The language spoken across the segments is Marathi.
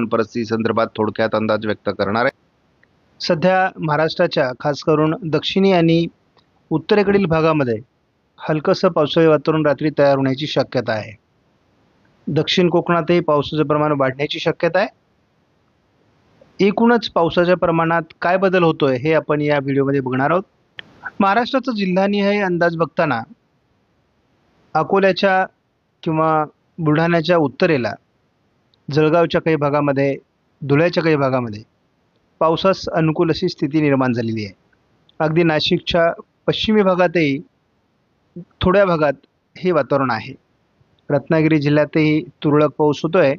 परिस्थिती संदर्भात थोडक्यात अंदाज व्यक्त करणार आहे। सध्या महाराष्ट्राच्या खास करून दक्षिणी आणि उत्तरेकडील भागामध्ये हलकसं पावसाळी वातावरण रात्री तयार होण्याची शक्यता आहे। दक्षिण कोकणातही पावसाचं प्रमाण वाढण्याची शक्यता आहे। एकूणच पावसाच्या प्रमाणात काय बदल होतोय हे आपण या व्हिडिओमध्ये बघणार आहोत। महाराष्ट्राचा जिल्हानिहाय अंदाज बघताना अकोल्याच्या किंवा बुलढाण्याच्या उत्तरेला, जळगावच्या काही भागामध्ये, धुळ्याच्या काही भागामध्ये पावसास अनुकूल अशी स्थिती निर्माण झालेली आहे। अगदी नाशिकच्या पश्चिमी भागातही थोड्या भागात हे वातावरण आहे। रत्नागिरी जिल्ह्यातही तुरळक पाऊस होतोय।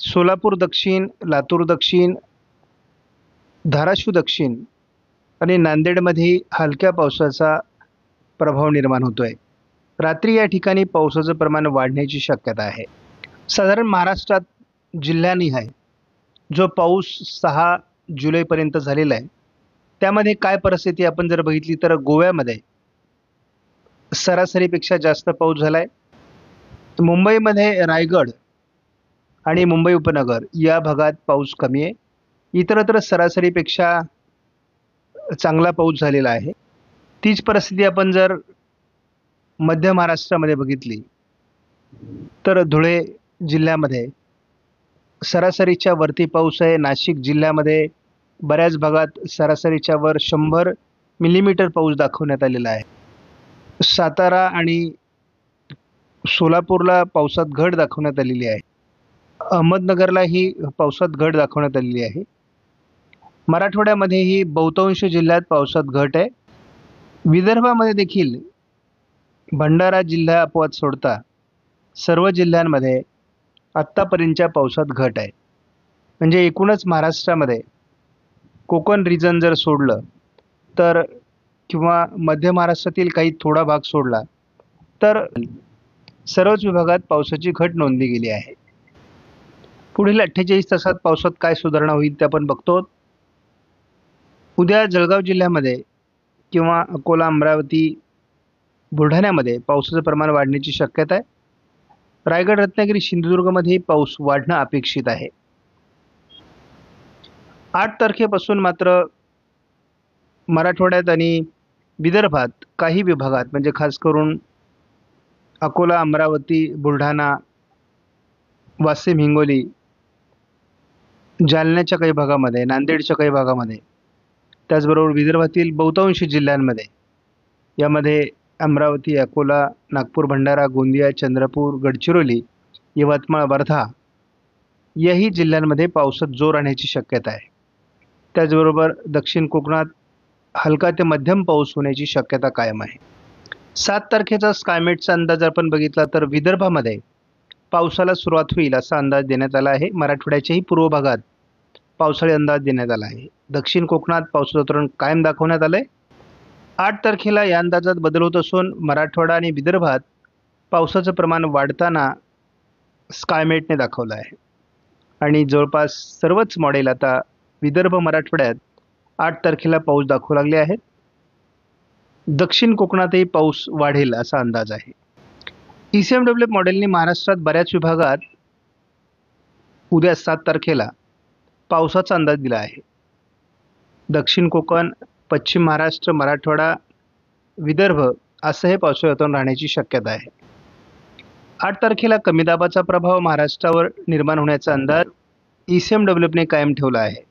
सोलापूर दक्षिण, लातूर दक्षिण, धाराशिव दक्षिण आणि नांदेडमध्ये हलक्या पावसाचा प्रभाव निर्माण होतोय। रात्री या ठिकाणी पावसाचं प्रमाण वाढण्याची शक्यता आहे। साधारण महाराष्ट्रात जिल्ह्यानिहाय जो पाऊस 6 जुलैपर्यंत झालेला आहे, त्यामध्ये काय परिस्थिती आपण जर बघितली तर गोव्यामध्ये सरासरीपेक्षा जास्त पाऊस झालाय। मुंबईमध्ये रायगड आणि मुंबई उपनगर या भागात पाऊस कमी आहे। इतरत्र सरासरीपेक्षा चांगला पाऊस झालेला आहे। तीच परिस्थिती आपण जर मध्य महाराष्ट्रामध्ये बघितली तर धुळे जिल्ह्यामध्ये सरासरीच्या वरती पाऊस आहे। नाशिक जिल्ह्यामध्ये बऱ्याच भागात सरासरीच्या वर 100 मिलीमीटर पाऊस दाखवण्यात आलेला आहे। सातारा आणि सोलापूरला पावसात घट दाखवण्यात आलेली आहे। अहमदनगरलाही पावसात घट दाखवण्यात आलेली आहे। मराठवाड्यामध्येही बहुतांश जिल्ह्यात पावसात घट आहे। विदर्भामध्ये देखील भंडारा जिल्हा अपवाद सोडता सर्व जिल्ह्यांमध्ये आत्तापर्यंतच्या पावसात घट आहे। म्हणजे एकूणच महाराष्ट्रामध्ये कोकण रिजन जर सोडलं तर किंवा मध्य महाराष्ट्रातील काही थोडा भाग सोडला तर सर्वच विभागात पावसाची घट नोंदली गेली आहे। पुढील 48 तासात पावसात काय सुधारणा होईल ते आपण बघतो। उद्या जळगाव जिल्ह्यामध्ये किंवा अकोला, अमरावती, बुलढाण्यामध्ये पावसाचं प्रमाण वाढण्याची शक्यता आहे। रायगड, रत्नागिरी, सिंधुदुर्गमध्ये पाऊस वाढणं अपेक्षित आहे। 8 तारखेपासून मात्र मराठवाड्यात आणि विदर्भात काही विभागात म्हणजे खास करून अकोला, अमरावती, बुलढाणा, वाशिम, हिंगोली, जालन्याच्या काही भागामध्ये, नांदेडच्या काही भागामध्ये, त्याचबरोबर विदर्भातील बहुतांश जिल्ह्यांमध्ये, यामध्ये अमरावती, अकोला, नागपूर, भंडारा, गोंदिया, चंद्रपूर, गडचिरोली, यवतमाळ, वर्धा याही जिल्ह्यांमध्ये पावसात जोर आणण्याची शक्यता आहे। त्याचबरोबर दक्षिण कोकणात हलका ते मध्यम पाऊस होण्याची शक्यता कायम आहे। 7 तारखेचा स्कायमेटचा अंदाज आपण बघितला तर विदर्भामध्ये पावसाला सुरुवात होईल असा अंदाज देण्यात आला आहे। मराठवाड्याच्याही पूर्व भागात पावसाळी अंदाज देण्यात आला आहे। दक्षिण कोकणात पावसाचं वातावरण कायम दाखवण्यात आलंय। 8 तारखेला या अंदाजात बदल होत असून मराठवाडा आणि विदर्भात पावसाचं प्रमाण वाढताना स्कायमेटने दाखवलं आहे आणि जवळपास सर्वच मॉडेल आता विदर्भ, मराठवाड्यात 8 तारखेला पाऊस दाखवू लागले आहेत। दक्षिण कोकणातही पाऊस वाढेल असा अंदाज आहे। ECMWF मॉडेलने महाराष्ट्रात बऱ्याच विभागात उद्या 7 तारखेला पावसाचा अंदाज दिला आहे। दक्षिण कोकण, पश्चिम महाराष्ट्र, मराठवाडा, विदर्भ असं हे पावसाळी वातावरण राहण्याची शक्यता आहे। 8 तारखेला कमी दाबाचा प्रभाव महाराष्ट्रावर निर्माण होण्याचा अंदाज ECMWFने कायम ठेवला आहे।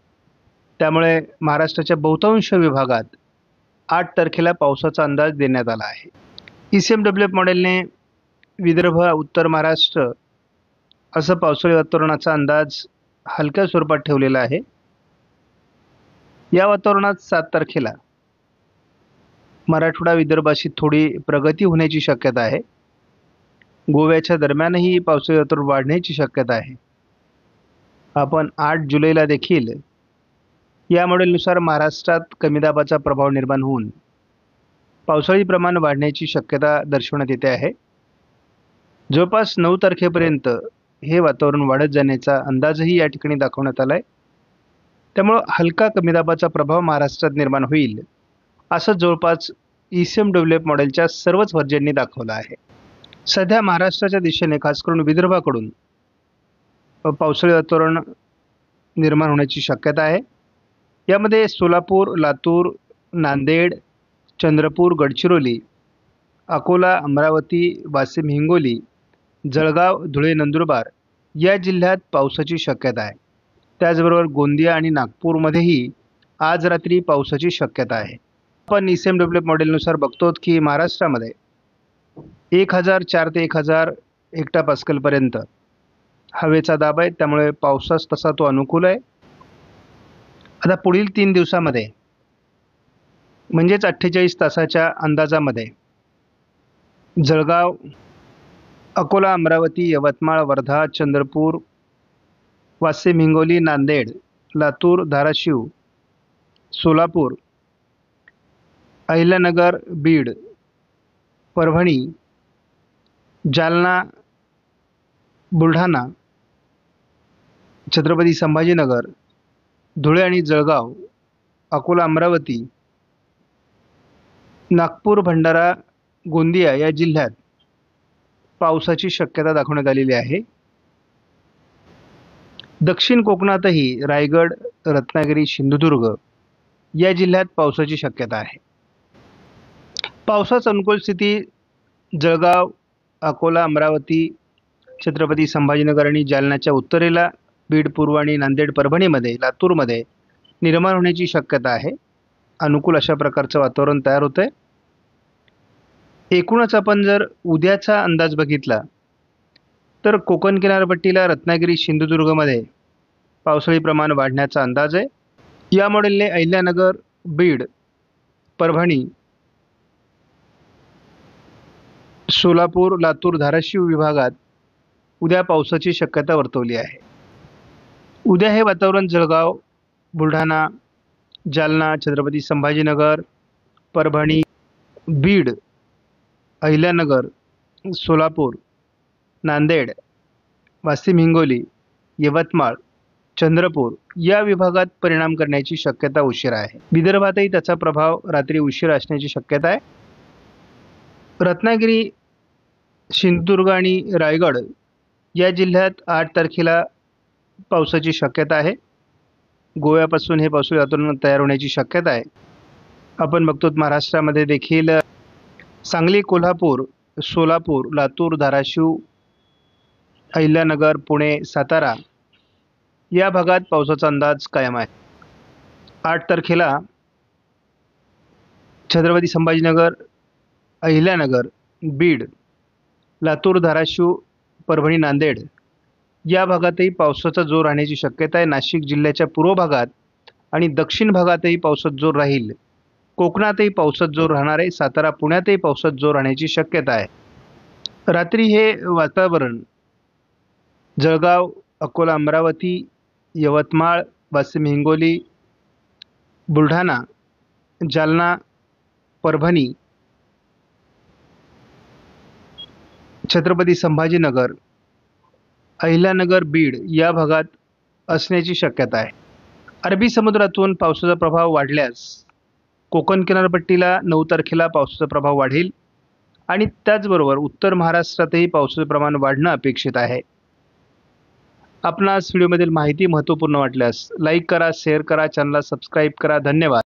त्यामुळे महाराष्ट्राच्या बहुतांश विभागात 8 तारखेला पावसाचा अंदाज देण्यात आला आहे। ECMWF मॉडेलने विदर्भ, उत्तर महाराष्ट्र असं पावसाळी वातावरणाचा अंदाज हलक्या स्वरूपात ठेवलेला आहे। या वातावरणात 7 तारखेला मराठवाडा, विदर्भाशी थोडी प्रगती होण्याची शक्यता आहे। गोव्याच्या दरम्यानही पावसाळी वातावरण वाढण्याची शक्यता आहे। आपण 8 जुलैला देखील या मॉडेलनुसार महाराष्ट्रात कमी दाबाचा प्रभाव निर्माण होऊन पावसाळी प्रमाण वाढण्याची शक्यता दर्शवण्यात येते आहे। जवळपास 9 तारखेपर्यंत हे वातावरण वाढत जाण्याचा अंदाजही या ठिकाणी दाखवण्यात आला आहे। त्यामुळे हलका कमी दाबाचा प्रभाव महाराष्ट्रात निर्माण होईल असं जवळपास ECMWF मॉडेलच्या सर्वच व्हर्जननी दाखवलं आहे। सध्या महाराष्ट्राच्या दिशेने खास करून विदर्भाकडून पावसाळी वातावरण निर्माण होण्याची शक्यता आहे। यामध्ये सोलापूर, लातूर, नांदेड, चंद्रपूर, गडचिरोली, अकोला, अमरावती, वाशिम, हिंगोली, जळगाव, धुळे, नंदुरबार या जिल्ह्यात पावसाची शक्यता आहे। त्याचबरोबर गोंदिया आणि नागपूरमध्येही आज रात्री पावसाची शक्यता आहे। आपण ICMW मॉडेलनुसार बघतो की महाराष्ट्रामध्ये 1004 ते 1000 हेक्टोपास्कलपर्यंत हवेचा दाब आहे, त्यामुळे पावसास तसा तो अनुकूल आहे। आता पुढील 3 दिवसामध्ये म्हणजेच 48 तासाच्या अंदाजामध्ये जळगाव, अकोला, अमरावती, यवतमाळ, वर्धा, चंद्रपूर, वाशिम, हिंगोली, नांदेड, लातूर, धाराशिव, सोलापूर, अहिल्यानगर, बीड, परभणी, जालना, बुलढाणा, छत्रपती संभाजीनगर, धुळे आणि जळगाव, अकोला, अमरावती, नागपूर, भंडारा, गोंदिया या जिल्ह्यात पावसाची शक्यता दाखवण्यात आलेली आहे। दक्षिण कोकणातही रायगड, रत्नागिरी, सिंधुदुर्ग या जिल्ह्यात पावसाची शक्यता आहे। पावसाची अनुकूल स्थिती जळगाव, अकोला, अमरावती, छत्रपती संभाजीनगर आणि जालन्याच्या उत्तरेला, बीड, पूर्व आणि नांदेड, परभणीमध्ये, लातूरमध्ये निर्माण होण्याची शक्यता आहे। अनुकूल अशा प्रकारचं वातावरण तयार होतंय। एकूणच आपण जर उद्याचा अंदाज बघितला तर कोकण किनारपट्टीला, रत्नागिरी, सिंधुदुर्गमध्ये पावसाळी प्रमाण वाढण्याचा अंदाज आहे। या मॉडेलने अहिल्यानगर, बीड, परभणी, सोलापूर, लातूर, धाराशिव विभागात उद्या पावसाची शक्यता वर्तवली आहे। उद्या हे वातावरण जळगाव, बुलढाणा, जालना, छत्रपती संभाजीनगर, परभणी, बीड, अहिल्यानगर, सोलापूर, नांदेड, वाशिम, हिंगोली, यवतमाळ, चंद्रपूर या विभागात परिणाम करण्याची शक्यता उशिरा आहे। विदर्भातही त्याचा प्रभाव रात्री उशिरा असण्याची शक्यता आहे। रत्नागिरी, सिंधुदुर्ग आणि रायगड या जिल्ह्यात 8 तारखेला पावसाची शक्यता आहे। गोव्यापासून हे पावसाळी वातावरण तयार होण्याची शक्यता आहे। आपण बघतो महाराष्ट्रामध्ये देखील सांगली, कोल्हापूर, सोलापूर, लातूर, धाराशिव, अहिल्यानगर, पुणे, सातारा या भागात पावसाचा अंदाज कायम आहे। 8 तारखेला छत्रपती संभाजीनगर, अहिल्यानगर, बीड, लातूर, धाराशिव, परभणी, नांदेड या भागातही पावसाचा जोर राहण्याची शक्यता आहे। नाशिक जिल्ह्याच्या पूर्व भागात आणि दक्षिण भागातही पावसाचा जोर राहील। कोकणातही पावसाचा जोर राहणार आहे। सातारा, पुण्यातही पावसाचा जोर राहण्याची शक्यता आहे। रात्री हे वातावरण जळगाव, अकोला, अमरावती, यवतमाळ, वाशिम, हिंगोली, बुलढाणा, जालना, परभणी, छत्रपती संभाजीनगर, अहिल्यानगर, बीड या भागात असण्याची शक्यता आहे। अरबी समुद्रातून पावसाचा प्रभाव वाढल्यास कोकण किनारपट्टीला 9 तारखेला पावसाचा प्रभाव वाढेल आणि त्याचबरोबर उत्तर महाराष्ट्रातही पावसाचे प्रमाण वाढणं अपेक्षित आहे। आपणास व्हिडिओमधील माहिती महत्त्वपूर्ण वाटल्यास लाईक करा, शेअर करा, चॅनलला सबस्क्राईब करा। धन्यवाद।